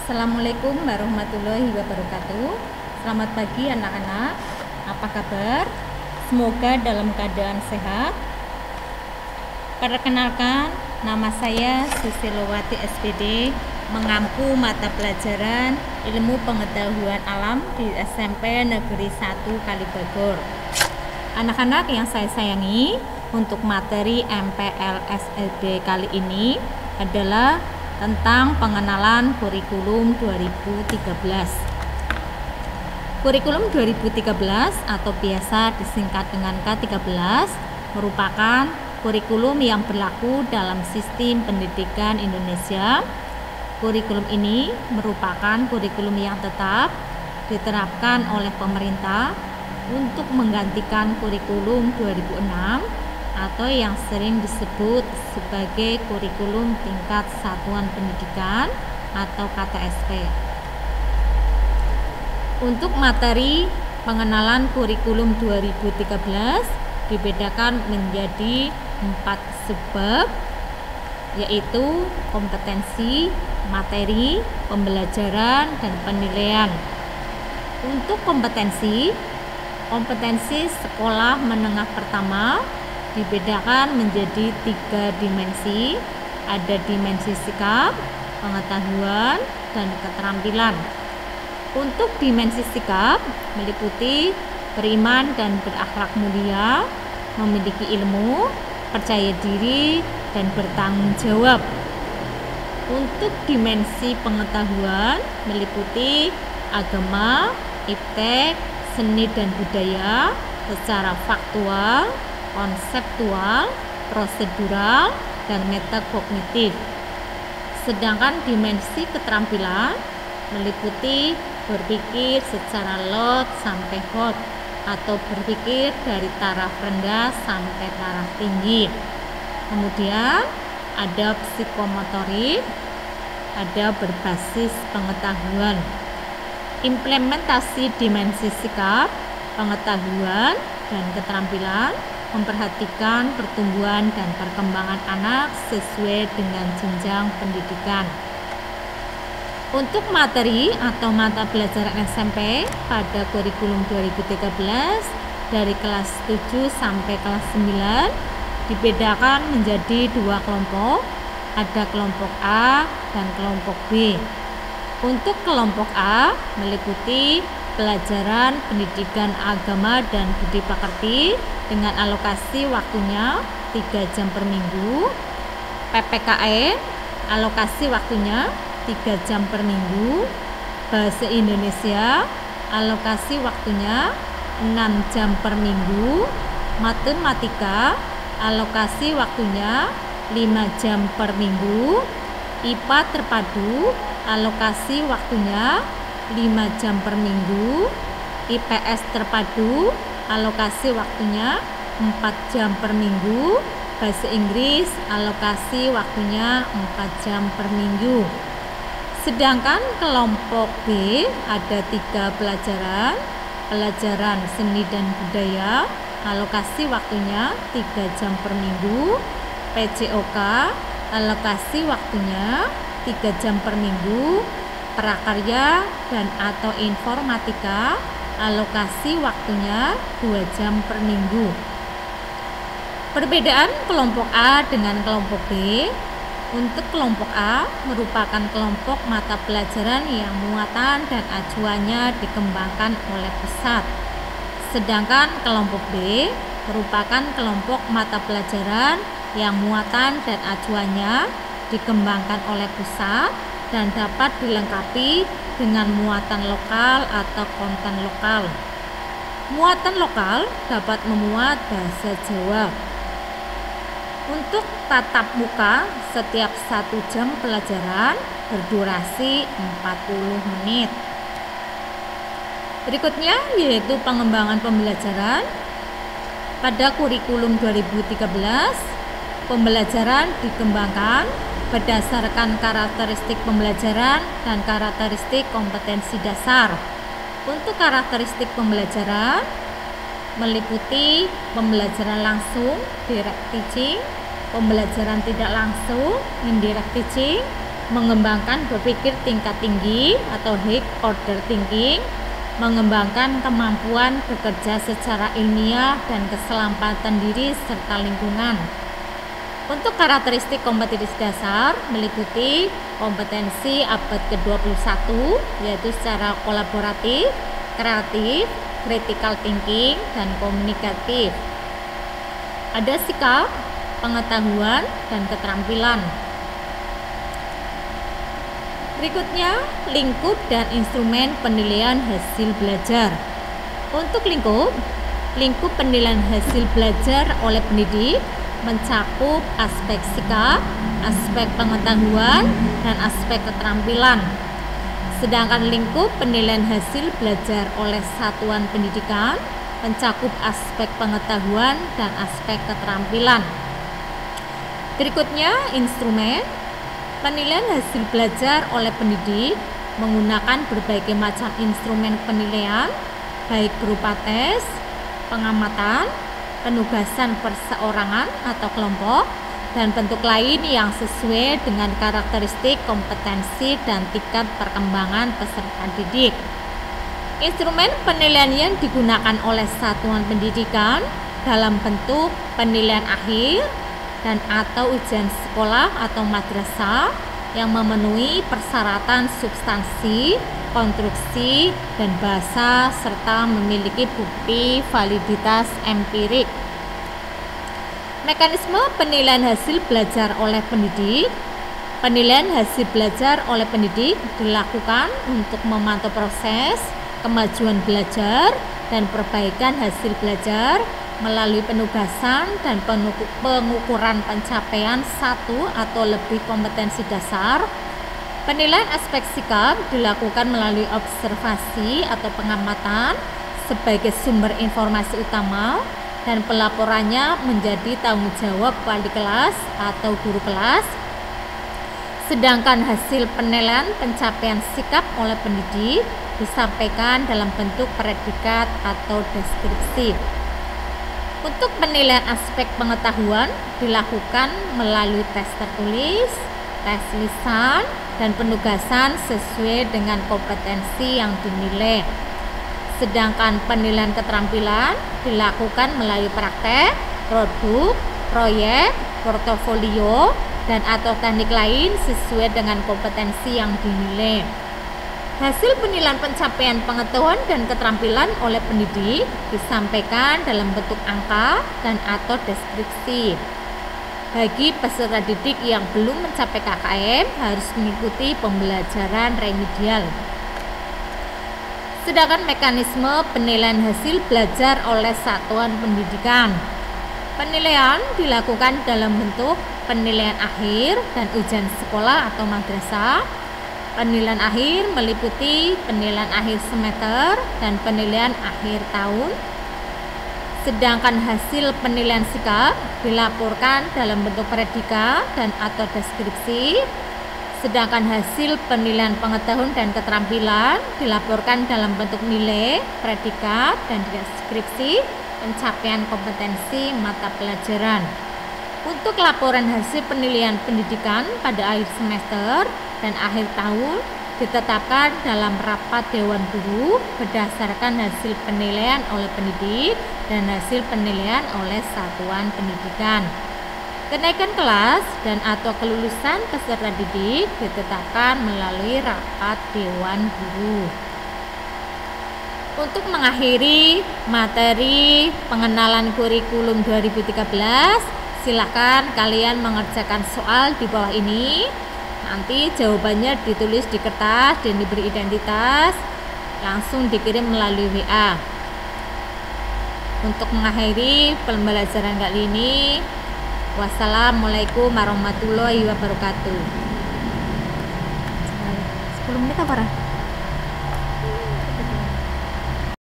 Assalamualaikum warahmatullahi wabarakatuh. Selamat pagi anak-anak. Apa kabar? Semoga dalam keadaan sehat. Perkenalkan, nama saya Susilowati SPD, mengampu mata pelajaran Ilmu Pengetahuan Alam di SMP Negeri 1 Kalibagor. Anak-anak yang saya sayangi, untuk materi MPLSLD kali ini adalah tentang pengenalan kurikulum 2013. Kurikulum 2013 atau biasa disingkat dengan K13 merupakan kurikulum yang berlaku dalam sistem pendidikan Indonesia. Kurikulum ini merupakan kurikulum yang tetap diterapkan oleh pemerintah untuk menggantikan kurikulum 2006 atau yang sering disebut sebagai kurikulum tingkat satuan pendidikan atau KTSP. Untuk materi pengenalan kurikulum 2013 dibedakan menjadi 4 subbab, yaitu kompetensi, materi, pembelajaran, dan penilaian. Untuk kompetensi sekolah menengah pertama dibedakan menjadi 3 dimensi. Ada dimensi sikap, pengetahuan, dan keterampilan. Untuk dimensi sikap meliputi beriman dan berakhlak mulia, memiliki ilmu, percaya diri, dan bertanggung jawab. Untuk dimensi pengetahuan meliputi agama, iptek, seni dan budaya secara faktual, konseptual, prosedural, dan metakognitif. Sedangkan dimensi keterampilan meliputi berpikir secara lot sampai hot atau berpikir dari taraf rendah sampai taraf tinggi. Kemudian ada psikomotorik, ada berbasis pengetahuan. Implementasi dimensi sikap, pengetahuan, dan keterampilan memperhatikan pertumbuhan dan perkembangan anak sesuai dengan jenjang pendidikan. Untuk materi atau mata pelajaran SMP pada kurikulum 2013 dari kelas 7 sampai kelas 9 dibedakan menjadi 2 kelompok, ada kelompok A dan kelompok B. Untuk kelompok A meliputi pelajaran pendidikan agama dan budi pekerti dengan alokasi waktunya 3 jam per minggu. PPKN alokasi waktunya 3 jam per minggu. Bahasa Indonesia alokasi waktunya 6 jam per minggu. Matematika alokasi waktunya 5 jam per minggu. IPA terpadu alokasi waktunya 5 jam per minggu. IPS terpadu alokasi waktunya 4 jam per minggu. Bahasa Inggris alokasi waktunya 4 jam per minggu. Sedangkan kelompok B ada 3 pelajaran. Pelajaran seni dan budaya alokasi waktunya 3 jam per minggu. PJOK alokasi waktunya 3 jam per minggu. Prakarya dan atau informatika alokasi waktunya 2 jam per minggu. Perbedaan kelompok A dengan kelompok B. Untuk kelompok A merupakan kelompok mata pelajaran yang muatan dan acuannya dikembangkan oleh pusat. Sedangkan kelompok B merupakan kelompok mata pelajaran yang muatan dan acuannya dikembangkan oleh pusat dan dapat dilengkapi dengan muatan lokal atau konten lokal. Muatan lokal dapat memuat bahasa Jawa. Untuk tatap muka setiap 1 jam pelajaran berdurasi 40 menit. Berikutnya yaitu pengembangan pembelajaran. Pada kurikulum 2013, pembelajaran dikembangkan berdasarkan karakteristik pembelajaran dan karakteristik kompetensi dasar. Untuk karakteristik pembelajaran meliputi pembelajaran langsung direct teaching, pembelajaran tidak langsung indirect teaching, mengembangkan berpikir tingkat tinggi atau high order thinking, mengembangkan kemampuan bekerja secara ilmiah dan keselamatan diri serta lingkungan. Untuk karakteristik kompetensi dasar meliputi kompetensi abad ke-21, yaitu secara kolaboratif, kreatif, critical thinking, dan komunikatif. Ada sikap, pengetahuan, dan keterampilan. Berikutnya, lingkup dan instrumen penilaian hasil belajar. Untuk lingkup penilaian hasil belajar oleh pendidik mencakup aspek sikap, aspek pengetahuan, dan aspek keterampilan. Sedangkan lingkup penilaian hasil belajar oleh satuan pendidikan mencakup aspek pengetahuan dan aspek keterampilan. Berikutnya, instrumen penilaian hasil belajar oleh pendidik menggunakan berbagai macam instrumen penilaian, baik berupa tes, pengamatan, penugasan perseorangan atau kelompok, dan bentuk lain yang sesuai dengan karakteristik kompetensi dan tingkat perkembangan peserta didik. Instrumen penilaian yang digunakan oleh satuan pendidikan dalam bentuk penilaian akhir dan atau ujian sekolah atau madrasah yang memenuhi persyaratan substansi, konstruksi, dan bahasa serta memiliki bukti validitas empirik. Mekanisme penilaian hasil belajar oleh pendidik. Penilaian hasil belajar oleh pendidik dilakukan untuk memantau proses kemajuan belajar dan perbaikan hasil belajar melalui penugasan dan pengukuran pencapaian satu atau lebih kompetensi dasar. Penilaian aspek sikap dilakukan melalui observasi atau pengamatan sebagai sumber informasi utama dan pelaporannya menjadi tanggung jawab wali kelas atau guru kelas. Sedangkan hasil penilaian pencapaian sikap oleh pendidik disampaikan dalam bentuk predikat atau deskripsi. Untuk penilaian aspek pengetahuan dilakukan melalui tes tertulis, tes lisan, dan penugasan sesuai dengan kompetensi yang dinilai. Sedangkan penilaian keterampilan dilakukan melalui praktek, produk, proyek, portofolio, dan atau teknik lain sesuai dengan kompetensi yang dinilai. Hasil penilaian pencapaian pengetahuan dan keterampilan oleh pendidik disampaikan dalam bentuk angka dan atau deskripsi. Bagi peserta didik yang belum mencapai KKM harus mengikuti pembelajaran remedial. Sedangkan mekanisme penilaian hasil belajar oleh satuan pendidikan. Penilaian dilakukan dalam bentuk penilaian akhir dan ujian sekolah atau madrasah. Penilaian akhir meliputi penilaian akhir semester dan penilaian akhir tahun. Sedangkan hasil penilaian sikap dilaporkan dalam bentuk predikat dan atau deskripsi. Sedangkan hasil penilaian pengetahuan dan keterampilan dilaporkan dalam bentuk nilai, predikat, dan deskripsi pencapaian kompetensi mata pelajaran. Untuk laporan hasil penilaian pendidikan pada akhir semester dan akhir tahun ditetapkan dalam rapat Dewan Guru berdasarkan hasil penilaian oleh pendidik dan hasil penilaian oleh satuan pendidikan. Kenaikan kelas dan atau kelulusan peserta didik ditetapkan melalui rapat Dewan Guru. Untuk mengakhiri materi pengenalan kurikulum 2013, silakan kalian mengerjakan soal di bawah ini. Nanti jawabannya ditulis di kertas dan diberi identitas, langsung dikirim melalui WA. Untuk mengakhiri pembelajaran kali ini, wassalamualaikum warahmatullahi wabarakatuh. 10 menit apa?